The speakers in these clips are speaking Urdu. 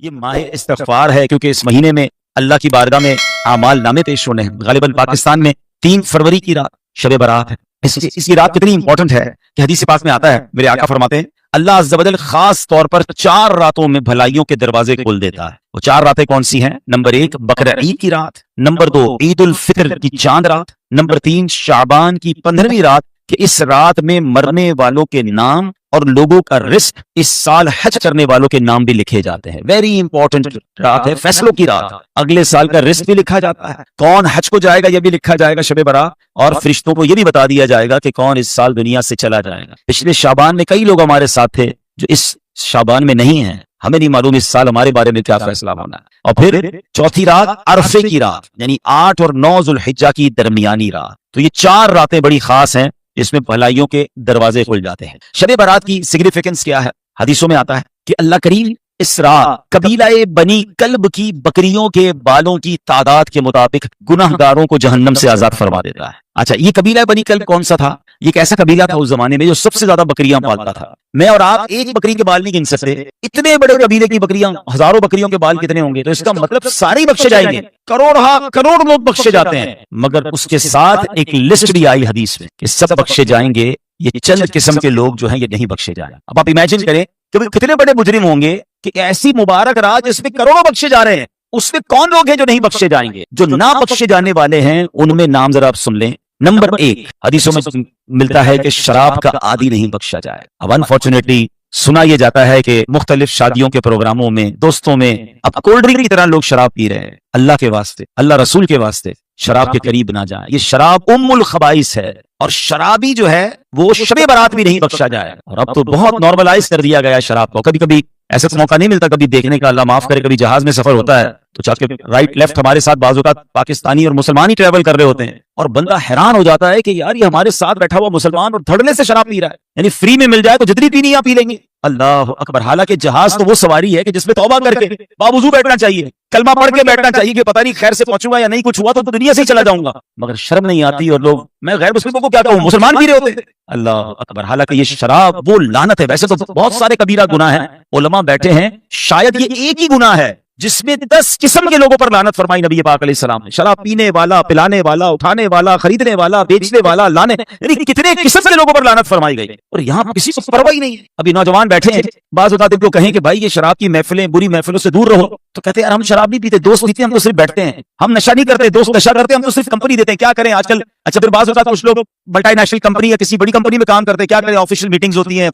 یہ ماہ استغفار ہے کیونکہ اس مہینے میں اللہ کی بارگاہ میں اعمال نامے پیش ہونے ہیں. غالباً پاکستان میں 3 فروری کی رات شب برات ہے. اس کی رات کتنی امپورٹنٹ ہے کہ حدیث پاک میں آتا ہے, میرے آقا فرماتے ہیں اللہ عز و جل خاص طور پر 4 راتوں میں بھلائیوں کے دروازے کھول دیتا ہے. وہ 4 راتیں کون سی ہیں؟ نمبر 1 بقرہ عید کی رات, نمبر 2 عید الفطر کی چاند رات, نمبر 3 شعبان کی 15ویں رات کہ اس رات میں مرنے والوں کے نام اور لوگوں کا رزق اس سال حج کرنے والوں کے نام بھی لکھے جاتے ہیں. ویری امپورٹنٹ رات ہے, فیصلوں کی رات. اگلے سال کا رزق بھی لکھا جاتا ہے, کون حج کو جائے گا یہ بھی لکھا جائے گا شب برات, اور فرشتوں کو یہ بھی بتا دیا جائے گا کہ کون اس سال دنیا سے چلا جائے گا. پچھلے شعبان میں کئی لوگ ہمارے ساتھ تھے جو اس شعبان میں نہیں ہیں, ہمیں نہیں معلوم اس سال ہمارے بارے میں کیا فیصلہ ہونا ہے. اور پھر چوتھی رات عرفے کی رات یعنی 8 اور 9 ذوالحجہ کی درمیانی رات. تو یہ 4 راتیں بڑی خاص ہیں جس میں بھلائیوں کے دروازے کھل جاتے ہیں. شب برات کی سگنیفیکنس کیا ہے؟ حدیثوں میں آتا ہے کہ اللہ کریم اس رات قبیلہ بنی کلب کی بکریوں کے بالوں کی تعداد کے مطابق گناہ گاروں کو جہنم سے آزاد فرما دیتا ہے. اچھا, یہ قبیلہ بنی کلب کون سا تھا؟ یہ ایک ایسا قبیلہ تھا اس زمانے میں جو سب سے زیادہ بکریاں پالتا تھا. میں اور آپ ایک بکری کے بال نہیں گن سکتے, اتنے بڑے قبیلے کی بکریاں, ہزاروں بکریوں کے بال کتنے ہوں گے؟ تو اس کا مطلب سارے بخشے جائیں گے, کروڑ لوگ بخشے جاتے ہیں. مگر اس کے ساتھ ایک لسٹ بھی آئی حدیث میں کہ سب بخشے جائیں گے, یہ چند قسم کے لوگ جو ہیں یہ نہیں بخشے جائیں. اب آپ امیجن کریں کہ کتنے بڑے مجرم ہوں گے کہ ایسی مبارک رات جس میں کروڑوں بخشے جا رہے ہیں, اس میں کون لوگ ہیں جو نہیں بخشے جائیں گے؟ جو نہ بخشے جانے والے ہیں ان میں نام ذرا آپ سن لیں. نمبر 1 حدیثوں میں ملتا ہے کہ شراب کا عادی نہیں بخشا جائے. اب انفارچونیٹلی سنا یہ جاتا ہے کہ مختلف شادیوں کے پروگراموں میں, دوستوں میں اب کولڈ ڈرنک کی طرح لوگ شراب پی رہے ہیں. اللہ کے واسطے, اللہ رسول کے واسطے شراب کے قریب نہ جائیں. یہ شراب الخبائث ہے, اور شرابی جو ہے وہ شب برات بھی نہیں بخشا جائے. اور اب تو بہت نارملائز کر دیا گیا شراب کو. کبھی کبھی ایسا موقع نہیں ملتا کبھی دیکھنے کا, اللہ معاف کرے, کبھی جہاز میں سفر ہوتا ہے تو چاہ کے رائٹ لیفٹ ہمارے ساتھ بعض اوقات پاکستانی اور مسلمان ہی ٹریول کر رہے ہوتے ہیں, اور بندہ حیران ہو جاتا ہے کہ یار یہ ہمارے ساتھ بیٹھا ہوا مسلمان اور دھڑلے سے شراب پی رہا ہے, یعنی فری میں مل جائے تو جتنی پینی آپ پی لیں گے. اللہ اکبر. حالانکہ جہاز تو وہ سواری ہے کہ جس میں توبہ کر کے باوضو بیٹھنا چاہیے, کلمہ پڑھ کے بیٹھنا چاہیے کہ پتہ نہیں خیر سے پہنچوں گا یا نہیں, کچھ ہوا تو دنیا سے ہی چلا جاؤں گا. مگر شرم نہیں آتی, اور لوگ میں غیر مسلموں کو کیا کہوں, مسلمان پی رہے ہوتے. اللہ اکبر. حالانکہ یہ شراب وہ لعنت ہے. ویسے تو بہت سارے کبیرہ گناہ ہیں, علماء بیٹھے ہیں, شاید یہ ایک ہی گناہ ہے جس میں 10 قسم کے لوگوں پر لعنت فرمائی نبی پاک علیہ السلام نے. شراب پینے والا, پلانے والا, اٹھانے والا, خریدنے والا, بیچنے والا, لانے, یعنی کتنے قسم کے لوگوں پر لعنت فرمائی گئی, اور یہاں کسی کو پرواہ ہی نہیں ہے. ابھی نوجوان بیٹھے ہیں, بعض اوقات ان کو کہیں کہ بھائی یہ شراب کی محفلیں, بری محفلوں سے دور رہو, تو کہتے ہیں یار ہم شراب نہیں پیتے, دوست پیتے, ہم تو صرف بیٹھتے ہیں. ہم نشہ نہیں کرتے, دوست نشہ کرتے, ہم تو صرف کمپنی دیتے ہیں. کیا کریں آج کل؟ اچھا, پھر بعض اوقات کچھ لوگ ملٹی نیشنل کمپنی یا کسی بڑی کمپنی میں کام کرتے ہیں, کیا کریں, آفیشیل میٹنگز ہوتی ہیں,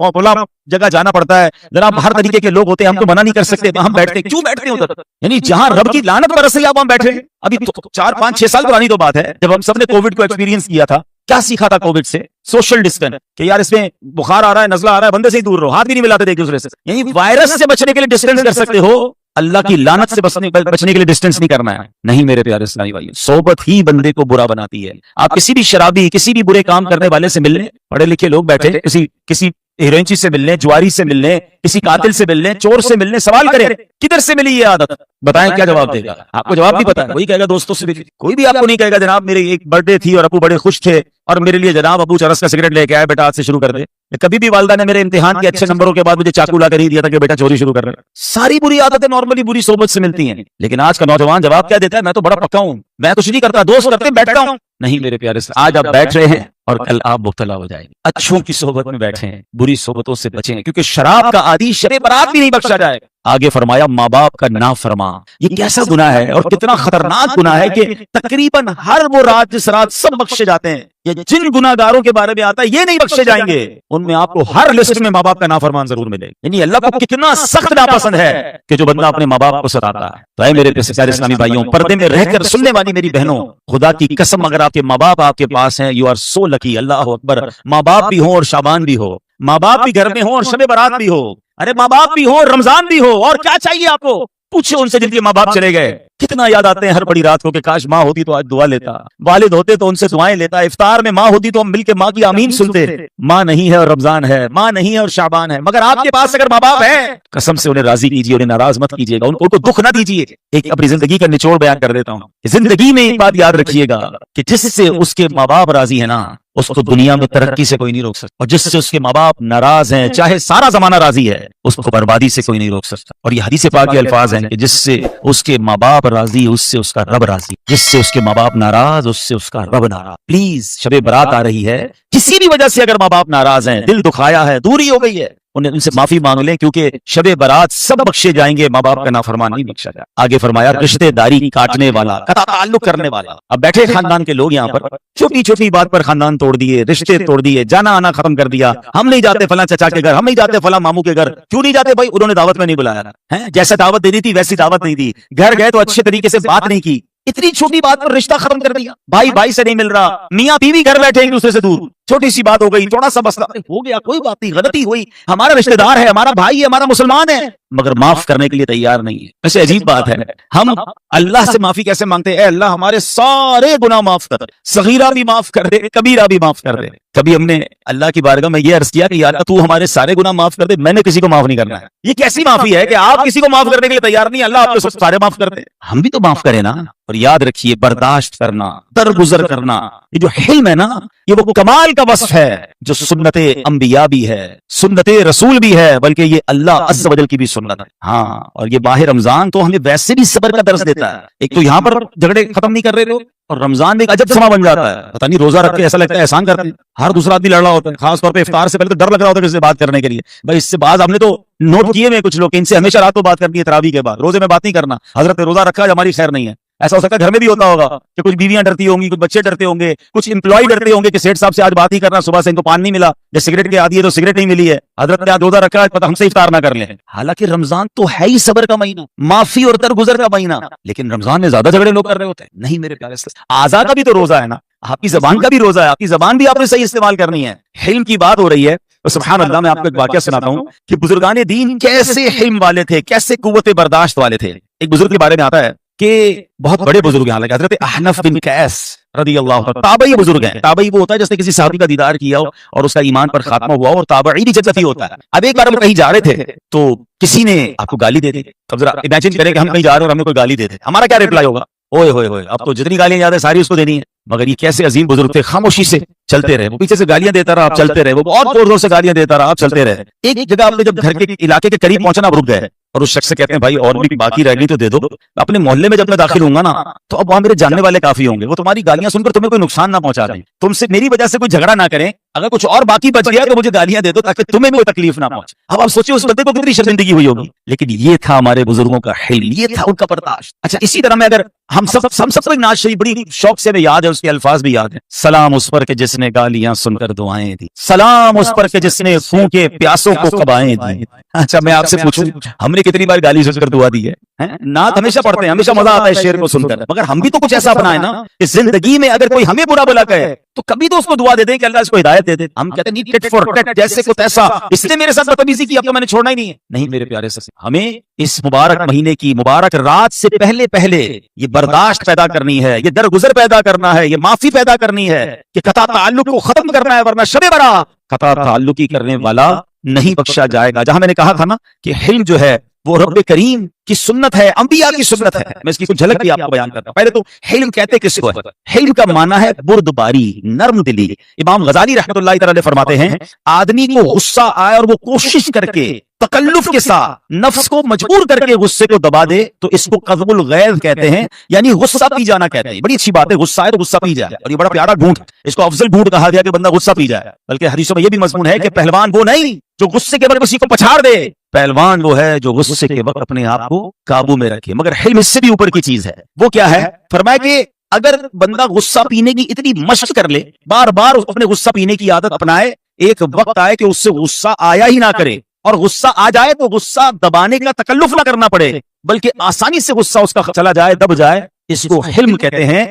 جگہ جانا پڑتا ہے, جناب ہر طریقے کے لوگ ہوتے ہیں, ہم تو منع نہیں کر سکتے, ہم بیٹھتے ہیں. کیوں بیٹھتے ہیں ادھر؟ یعنی جہاں رب کی لعنت برس رہی ہے آپ وہاں بیٹھے ہیں. ابھی 4 5 6 سال پرانی تو بات ہے جب ہم سب نے کووڈ کو ایکسپیرینس کیا تھا. کیا سیکھا تھا کووڈ سے؟ سوشل ڈسٹینس, کہ یار اس میں بخار آ رہا ہے, نزلہ آ رہا ہے, بندے سے ہی دور رہو, ہاتھ بھی نہیں ملاتے ایک دوسرے سے. یعنی وائرس سے بچنے کے لیے ڈسٹینس کر سکتے ہو, اللہ کی لعنت سے بچنے کے لیے ڈسٹینس نہیں کرنا ہے. نہیں میرے پیارے اسلامی بھائیو, صحبت ہی بندے کو برا بناتی ہے. آپ کسی بھی شرابی, کسی بھی برے کام کرنے والے سے ملنے, پڑھے لکھے لوگ بیٹھے, کسی ہیروئن سے ملنے, جواری سے ملنے, کسی قاتل سے ملنے, چور سے ملنے, سوال کریں کدھر سے ملی یہ عادت, بتائیں کیا جواب دے گا؟ آپ کو جواب نہیں پتا ہے. وہی کہے گا دوستوں سے ملی. کوئی بھی آپ کو نہیں کہے گا جناب میری ایک برتھ ڈے تھی اور ابو بڑے خوش تھے اور میرے لیے جناب ابو چرس کا سگریٹ لے کے آئے, بیٹا آج سے شروع کر دے. کبھی بھی والدہ نے میرے امتحان کے اچھے نمبروں کے بعد مجھے چاقو لا کر ہی دیا تھا کہ بیٹا چوری شروع کر رہے. ساری بری عادتیں نارملی بری صحبت سے ملتی ہیں. لیکن آج کا نوجوان جواب کیا دیتا ہے؟ میں تو بڑا پکا ہوں, میں کچھ نہیں کرتا, دوست کرتے بیٹھتا ہوں. نہیں میرے پیارے, آج آپ بیٹھ رہے ہیں اور کل آپ مبتلا ہو جائیں گے. اچھوں کی صحبت میں بیٹھے ہیں, بری صحبتوں سے بچیں, کیونکہ شراب کا عادی شب برات بھی نہیں بخشا جائے. آگے فرمایا ماں باپ کا نافرما. یہ کیسا گناہ ہے اور کتنا خطرناک گناہ ہے کہ تقریباً ہر وہ رات جس رات سب بخشے جاتے ہیں, یہ جن گناہ گاروں کے بارے میں آتا ہے یہ نہیں بخشے جائیں گے, ان میں آپ کو ہر لسٹ میں ماں باپ کا نافرمان ضرور ملے. یعنی اللہ کو کتنا سخت ناپسند ہے کہ جو بندہ اپنے ماں باپ کو ستاتا ہے. تو اے میرے پیارے اسلامی بھائیوں, پردے میں رہ کر سننے والی میری بہنوں, خدا کی قسم اگر آپ کے ماں باپ آپ کے پاس ہیں, یو آر سو لکی. اللہ اکبر. ماں باپ بھی ہوں اور شعبان بھی ہو, ماں باپ بھی گھر میں ہوں اور شب برات بھی ہو, ارے ماں باپ بھی ہو, رمضان بھی ہو, اور کیا چاہیے آپ کو؟ پوچھو ان سے جن کے ماں باپ چلے گئے. کتنا یاد آتے ہیں ہر بڑی رات کو کہ کاش ماں ہوتی تو آج دعا لیتا, والد ہوتے تو ان سے دعائیں لیتا, افطار میں ماں ہوتی تو ہم مل کے ماں کی آمین سنتے. ماں نہیں ہے اور رمضان ہے, ماں نہیں ہے اور شعبان ہے, مگر آپ کے پاس اگر ماں باپ ہے قسم سے انہیں راضی کیجیے, انہیں ناراض مت کیجیے گا, ان کو دکھ نہ دیجیے. ایک اپنی زندگی کا نچوڑ بیان کر دیتا ہوں. زندگی میں ایک بات یاد رکھیے گا کہ جس سے اس کے ماں باپ راضی ہے نا, اس کو دنیا میں ترقی سے کوئی نہیں روک سکتا, اور جس سے اس کے ماں باپ ناراض ہیں چاہے سارا زمانہ راضی ہے, اس کو بربادی سے کوئی نہیں روک سکتا. اور یہ حدیث پاک کے الفاظ ہیں کہ جس سے اس کے ماں باپ راضی اس سے اس کا رب راضی, جس سے اس کے ماں باپ ناراض اس سے اس کا رب ناراض. پلیز شب برات آ رہی ہے, کسی بھی وجہ سے اگر ماں باپ ناراض ہیں, دل دکھایا ہے, دوری ہو گئی ہے, ان سے معافی مانگ لیں, کیونکہ شب برات سب بخشے جائیں گے, ماں باپ کا نافرمان نہیں بخشا جائے. آگے فرمایا رشتے داری کاٹنے والا, قطع تعلق کرنے والا. اب بیٹھے خاندان کے لوگ یہاں پر چھوٹی چھوٹی بات پر خاندان توڑ دیے, رشتے توڑ دیے, جانا آنا ختم کر دیا. ہم نہیں جاتے فلاں چچا کے گھر, ہم نہیں جاتے فلاں ماموں کے گھر. کیوں نہیں جاتے بھائی؟ انہوں نے دعوت میں نہیں بلایا ہے, جیسے دعوت دینی تھی ویسی دعوت نہیں دی. گھر گئے تو اچھے طریقے سے بات نہیں کی, اتنی چھوٹی بات پر رشتہ ختم کر دیا. بھائی بھائی سے نہیں مل رہا, میاں بیوی گھر بیٹھے ایک دوسرے سے دور, چھوٹی سی بات ہو گئی, تھوڑا سا مسئلہ ہو گیا, کوئی بات نہیں, غلطی ہوئی, ہمارا رشتہ دار ہے, ہمارا بھائی ہے, ہمارا مسلمان ہے, مگر معاف کرنے کے لیے تیار نہیں ہے. ویسے عجیب بات ہے, ہم اللہ سے معافی کیسے مانگتے ہیں؟ اے اللہ ہمارے سارے گناہ معاف کر, صغیرہ بھی معاف کر دے, کبیرہ بھی معاف کر دے. کبھی ہم نے اللہ کی بارگاہ میں یہ عرض کیا کہ یا اللہ تو ہمارے سارے گناہ معاف کر دے, میں نے کسی کو معاف نہیں کرنا ہے. یہ کیسی معافی ہے کہ آپ کسی کو معاف کرنے کے لیے تیار نہیں, اللہ آپ کو سارے معاف کر دے. ہم بھی تو معاف کریں نا. اور یاد رکھیے, برداشت کرنا, درگزر کرنا, یہ جو حلم ہے نا, یہ وہ کمال کا وصف ہے جو سنت انبیاء بھی ہے, سنت رسول بھی ہے, بلکہ یہ اللہ عز و جل کی بھی سنت ہے. ہاں, اور یہ ماہ رمضان تو ہمیں ویسے بھی صبر کا درس دیتا ہے. ایک تو یہاں پر جھگڑے ختم نہیں کر رہے ہو, اور رمضان میں ایک عجب سما بن جاتا ہے. پتہ نہیں روزہ رکھ کے ایسا لگتا ہے احسان کرتے ہیں, ہر دوسرا آدمی لڑ رہا ہوتا ہے, خاص طور پہ افطار سے پہلے تو ڈر لگ رہا ہوتا ہے کسی سے بات کرنے کے لیے. بھائی اس سے بعض ہم نے تو نوٹ کیے ہوئے کچھ لوگ کہ ان سے ہمیشہ رات کو بات کرنی ہے, تراویح کے بعد, روزے میں بات نہیں کرنا. حضرت روزہ رکھا ہے ہماری خیر نہیں ہے. ایسا ہو سکتا ہے گھر میں بھی ہوتا ہوگا کہ کچھ بیویاں ڈرتی ہوں گی, کچھ بچے ڈرتے ہوں گے, کچھ امپلائی ڈرتے ہوں گے کہ سیٹ صاحب سے آج بات ہی کرنا, صبح سے ان کو پان نہیں ملا, یا سگریٹ کے عادی ہے تو سگریٹ نہیں ملی ہے, حضرت نے آج روزہ رکھا ہے, پتہ ہم سے افطار نہ کر لیں. حالانکہ رمضان تو ہے ہی صبر کا مہینہ, معافی اور درگزر کا مہینہ, لیکن رمضان میں زیادہ جھگڑے لوگ کر رہے ہوتے ہیں. نہیں میرے پیارے, آزا کا بھی تو روزہ ہے نا, آپ کی زبان کا بھی روزہ ہے, آپ کی زبان بھی آپ نے صحیح استعمال کرنی ہے. حلم کی بات ہو رہی ہے, سبحان اللہ. میں آپ کو ایک واقعہ سناتا ہوں کہ بزرگان دین کیسے حلم والے تھے, کیسے قوت برداشت والے تھے. ایک بزرگ کے بارے میں آتا ہے کہ بہت بڑے بزرگ ہیں, حضرت احنف بن قیس رضی اللہ عنہ, تابعی بزرگ ہیں. تابعی وہ ہوتا ہے جس نے کسی صحابی کا دیدار کیا ہو اور اس کا ایمان پر خاتمہ ہوا ہو, اور تابعی بھی جنتی ہوتا ہے. اب ایک بار ہم کہیں جا رہے تھے تو کسی نے آپ کو گالی دے دی. اب ذرا امیجن کریں کہ ہم کہیں جا رہے ہیں اور ہمیں کوئی گالی دے دے, ہمارا کیا ریپلائی ہوگا؟ اوئے ہوئے ہوئے, اب تو جتنی گالیاں یاد ہے ساری اس کو دینی ہے. مگر یہ کیسے عظیم بزرگ تھے, خاموشی سے چلتے رہے. وہ پیچھے سے گالیاں دیتا رہا, آپ چلتے رہے. وہ بہت زور زور سے گالیاں دیتا رہا, آپ چلتے رہے. ایک جگہ آپ نے جب گھر کے علاقے کے قریب پہنچنا, آپ رک گئے اور اس شخص سے کہتے ہیں بھائی اور بھی باقی رہ گئی تو دے دو, اپنے محلے میں جب میں داخل ہوں گا نا تو اب وہاں میرے جاننے والے کافی ہوں گے, وہ تمہاری گالیاں سن کر تمہیں کوئی نقصان نہ پہنچا دیں, تم سے میری وجہ سے کوئی جھگڑا نہ کریں, اگر کچھ اور باقی بچ گیا تو مجھے گالیاں دے دو تاکہ تمہیں بھی کوئی تکلیف نہ پہنچے. اب آپ سوچیں اس بندے کو کتنی شرمندگی ہوئی ہوگی, لیکن یہ تھا ہمارے بزرگوں کا حلم, یہ تھا ان کا برداشت. اچھا اسی طرح میں اگر ہم سب کو ایک نعت شریف بڑی شوق سے یاد ہے, اس کے الفاظ بھی یاد ہیں. سلام اس پر کہ جس نے گالیاں سن کر دعائیں دی, سلام اس پر کہ جس نے خون کے پیاسوں کو قبائیں دی. اچھا میں آپ سے پوچھوں, ہم نے کتنی بار گالی سن کر دعا دی ہے؟ نعت ہمیشہ پڑھتے ہیں, ہمیشہ مزہ آتا ہے شعر کو سن کر, مگر ہم بھی تو کچھ ایسا اپنائیں نا کہ زندگی میں اگر کوئی ہمیں برا بلا کہے تو کبھی تو اس کو دعا دے دیں کہ اللہ اس کو ہدایت دے دے. ہم کہتے ہیں ٹٹ فور ٹٹ, جیسے کو تیسا, اس نے میرے ساتھ بدتمیزی کی اب تو میں نے چھوڑنا ہی نہیں ہے. نہیں میرے پیارے سے, ہمیں اس مبارک مہینے کی مبارک رات سے پہلے یہ برداشت پیدا کرنی ہے, یہ درگزر پیدا کرنا ہے, یہ معافی پیدا کرنی ہے کہ قطع تعلق کو ختم کرنا ہے, ورنہ شب برات قطع تعلقی کرنے والا نہیں بخشا جائے گا. جہاں میں نے کہا تھا نا کہ حلم جو ہے وہ رب کریم کی سنت ہے, انبیاء کی سنت ہے, میں اس کی کچھ جھلک بھی آپ کو بیان کرتا ہوں. پہلے تو حلم کہتے کس کو ہے؟ حلم کا معنی ہے بردباری, نرم دلی. امام غزالی رحمۃ اللہ تعالی فرماتے ہیں آدمی کو غصہ آئے اور وہ کوشش کر کے تکلف کے ساتھ نفس کو مجبور کر کے غصے کو دبا دے تو اس کو قذف الغیظ کہتے ہیں, یعنی غصہ پی جانا کہتے ہیں. بڑی اچھی بات ہے, غصہ آئے تو غصہ پی جائے, اور یہ بڑا پیارا گھونٹ, اس کو افضل گھونٹ کہا گیا کہ بندہ غصہ پی جائے. بلکہ حدیثوں میں یہ بھی مضمون ہے کہ پہلوان وہ نہیں جو غصے کے وقت کسی کو پچھاڑ دے, پہلوان وہ ہے جو غصے کے وقت اپنے آپ کو قابو میں رکھے. مگر حلم اس سے بھی اوپر کی چیز ہے. وہ کیا ہے؟ فرمایا کہ اگر بندہ غصہ پینے کی اتنی مشق کر لے, بار بار اپنے غصہ پینے کی عادت اپنائے, ایک وقت آئے کہ اس سے غصہ آیا ہی نہ کرے, اور غصہ آ جائے تو غصہ دبانے کا تکلف نہ کرنا پڑے, بلکہ آسانی سے غصہ اس کا چلا جائے, دب جائے, اس کو حلم کہتے ہیں.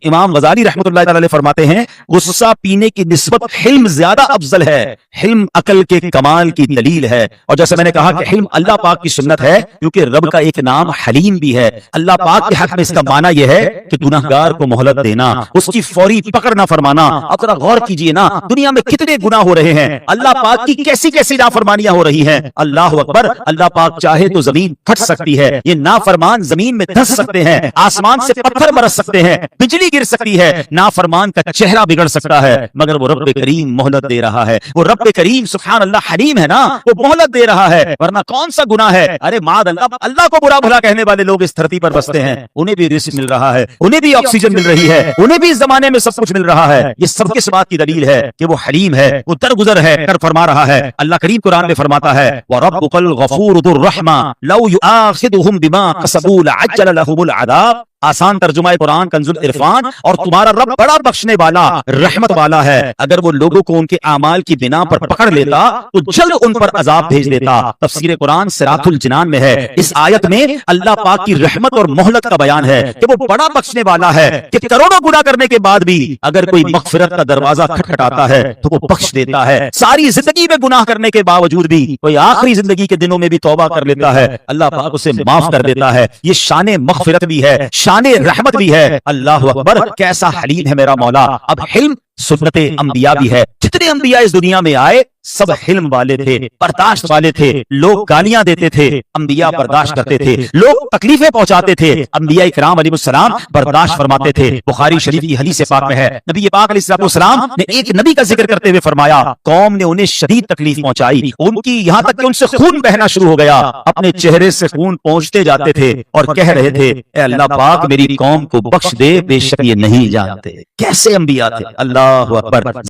امام غزالی رحمۃ اللہ تعالی علیہ فرماتے ہیں غصہ پینے کی نسبت حلم زیادہ افضل ہے. حلم عقل کے کمال کی دلیل ہے. اور جیسے میں نے کہا کہ حلم اللہ پاک کی سنت ہے کیونکہ رب کا ایک نام حلیم بھی ہے. اللہ پاک کے حق میں اس کا معنی یہ ہے کہ گناہگار کو مہلت دینا, اس کی فوری پکڑ نہ فرمانا. اب ذرا غور کیجئے نا, دنیا میں کتنے گناہ ہو رہے ہیں, اللہ پاک کی کیسی کیسی نافرمانیاں ہو رہی ہیں. اللہ اکبر, اللہ پاک چاہے تو زمین پھٹ سکتی ہے, یہ نافرمان زمین میں دھس سکتے ہیں, آسمان سے پتھر برس سکتے ہیں, بجلی گر سکتی ہے, نافرمان کا چہرہ بگڑ سکتا ہے, مگر وہ رب کریم مہلت دے رہا ہے. وہ رب کریم سبحان اللہ حلیم ہے نا, وہ مہلت دے رہا ہے. ورنہ کون سا گناہ ہے؟ ارے معاذ اللہ, اللہ کو برا بھلا کہنے والے لوگ اس دھرتی پر بستے ہیں, انہیں بھی رزق مل رہا ہے, انہیں بھی آکسیجن مل رہی ہے, انہیں بھی اس زمانے میں سب کچھ مل رہا ہے. یہ سب کس بات کی دلیل ہے کہ وہ حلیم ہے, وہ درگزر ہے کر فرما رہا ہے. اللہ کریم قرآن میں فرماتا ہے وَرَبُّكَ الْغَفُورُ ذُو الرَّحْمَةِ لَوْ يُؤَاخِذُهُم بِمَا كَسَبُوا لَعَجَّلَ لَهُمُ الْعَذَابَ. آسان ترجمہ قرآن کنز العرفان. اور تمہارا رب بڑا بخشنے والا رحمت والا ہے, اگر وہ لوگوں کو ان کے اعمال کی بنا پر پکڑ لیتا تو جلد ان پر عذاب بھیج دیتا. تفسیر قرآن صراط الجنان میں ہے. اس آیت میں اللہ پاک کی رحمت اور مہلت کا بیان ہے کہ وہ بڑا بخشنے والا ہے کہ کروڑوں گناہ کرنے کے بعد بھی اگر کوئی مغفرت کا دروازہ کھٹکھٹاتا ہے تو وہ بخش دیتا ہے. ساری زندگی میں گناہ کرنے کے باوجود بھی کوئی آخری زندگی کے دنوں میں بھی توبہ کر لیتا ہے, اللہ پاک اسے معاف کر دیتا ہے. یہ شان مغفرت بھی ہے, شان رحمت بھی ہے. اللہ اکبر, کیسا حلیم ہے میرا مولا. اب حلم سنت انبیاء بھی ہے. جتنے انبیاء اس دنیا میں آئے سب حلم والے تھے, برداشت والے تھے. لوگ گالیاں دیتے تھے, انبیاء برداشت کرتے تھے. لوگ تکلیفیں پہنچاتے تھے, انبیاء کرام علیہ السلام برداشت فرماتے تھے. بخاری شریف کی حدیث پاک میں ہے نبی پاک علیہ السلام نے ایک نبی کا ذکر کرتے ہوئے فرمایا قوم نے انہیں شدید تکلیف پہنچائی, ان کی یہاں تک کہ ان سے خون بہنا شروع ہو گیا. اپنے چہرے سے خون پہنچتے جاتے تھے اور کہہ رہے تھے اے اللہ پاک میری قوم کو بخش دے, بے شک یہ نہیں جانتے. کیسے انبیاء تھے, اللہ اکبر.